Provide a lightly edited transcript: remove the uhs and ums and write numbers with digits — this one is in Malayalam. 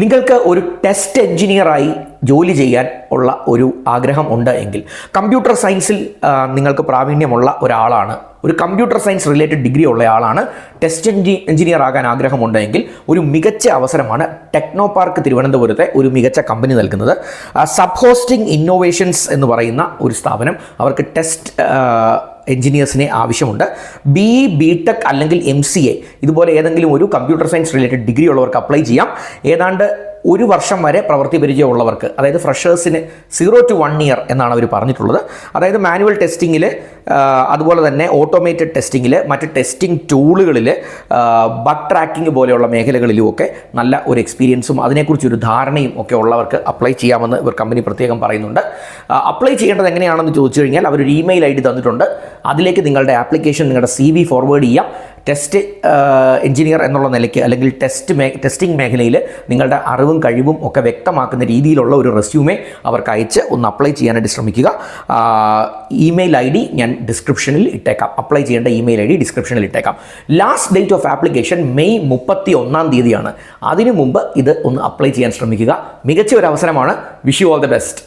നിങ്ങൾക്ക് ഒരു ടെസ്റ്റ് എഞ്ചിനീയറായി ജോലി ചെയ്യാൻ ഉള്ള ഒരു ആഗ്രഹം ഉണ്ട് എങ്കിൽ കമ്പ്യൂട്ടർ സയൻസിൽ നിങ്ങൾക്ക് പ്രാവീണ്യമുള്ള ഒരാളാണ്, ഒരു കമ്പ്യൂട്ടർ സയൻസ് റിലേറ്റഡ് ഡിഗ്രി ഉള്ള ആളാണ്, ടെസ്റ്റ് എഞ്ചിനീയർ ആകാൻ ആഗ്രഹമുണ്ടെങ്കിൽ ഒരു മികച്ച അവസരമാണ് ടെക്നോ പാർക്ക് തിരുവനന്തപുരത്തെ ഒരു മികച്ച കമ്പനി നൽകുന്നത്. സബ് ഹോസ്റ്റിംഗ് ഇന്നോവേഷൻസ് എന്ന് പറയുന്ന ഒരു സ്ഥാപനം അവർക്ക് ടെസ്റ്റ് എഞ്ചിനീയേഴ്സിനെ ആവശ്യമുണ്ട്. ബി ടെക് അല്ലെങ്കിൽ MCA ഇതുപോലെ ഏതെങ്കിലും ഒരു കമ്പ്യൂട്ടർ സയൻസ് റിലേറ്റഡ് ഡിഗ്രി ഉള്ളവർക്ക് അപ്ലൈ ചെയ്യാം. ഏതാണ്ട് 1 വർഷം വരെ പ്രവൃത്തി പരിചയമുള്ളവർക്ക്, അതായത് ഫ്രഷേഴ്സിന് 0 to 1 year എന്നാണ് അവർ പറഞ്ഞിട്ടുള്ളത്. അതായത് മാനുവൽ ടെസ്റ്റിങ്ങിൽ, അതുപോലെ തന്നെ ഓട്ടോമേറ്റഡ് ടെസ്റ്റിങ്ങിൽ, മറ്റ് ടെസ്റ്റിംഗ് ടൂളുകളിൽ, ബഗ് ട്രാക്കിംഗ് പോലെയുള്ള മേഖലകളിലുമൊക്കെ നല്ല ഒരു എക്സ്പീരിയൻസും അതിനെക്കുറിച്ചൊരു ധാരണയും ഒക്കെ ഉള്ളവർക്ക് അപ്ലൈ ചെയ്യാമെന്ന് ഇവർ കമ്പനി പ്രത്യേകം പറയുന്നുണ്ട്. അപ്ലൈ ചെയ്യേണ്ടത് എങ്ങനെയാണെന്ന് ചോദിച്ചു കഴിഞ്ഞാൽ അവരൊരു ഇമെയിൽ ID തന്നിട്ടുണ്ട്. അതിലേക്ക് നിങ്ങളുടെ ആപ്ലിക്കേഷൻ, നിങ്ങളുടെ CV ഫോർവേഡ് ചെയ്യാം. ടെസ്റ്റ് എഞ്ചിനീയർ എന്നുള്ള നിലയ്ക്ക് അല്ലെങ്കിൽ ടെസ്റ്റിംഗ് മേഖലയിൽ നിങ്ങളുടെ അറിവും കഴിവും ഒക്കെ വ്യക്തമാക്കുന്ന രീതിയിലുള്ള ഒരു റെസ്യൂമേ അവർക്ക് അയച്ച് ഒന്ന് അപ്ലൈ ചെയ്യാനായിട്ട് ശ്രമിക്കുക. ഇമെയിൽ ID ഞാൻ ഡിസ്ക്രിപ്ഷനിൽ ഇട്ടേക്കാം. അപ്ലൈ ചെയ്യേണ്ട ഇമെയിൽ ID ഡിസ്ക്രിപ്ഷനിൽ ഇട്ടേക്കാം. Last date of application May 31 അതിനു മുമ്പ് ഇത് ഒന്ന് അപ്ലൈ ചെയ്യാൻ ശ്രമിക്കുക. മികച്ച ഒരു അവസരമാണ്. Wish you all the best.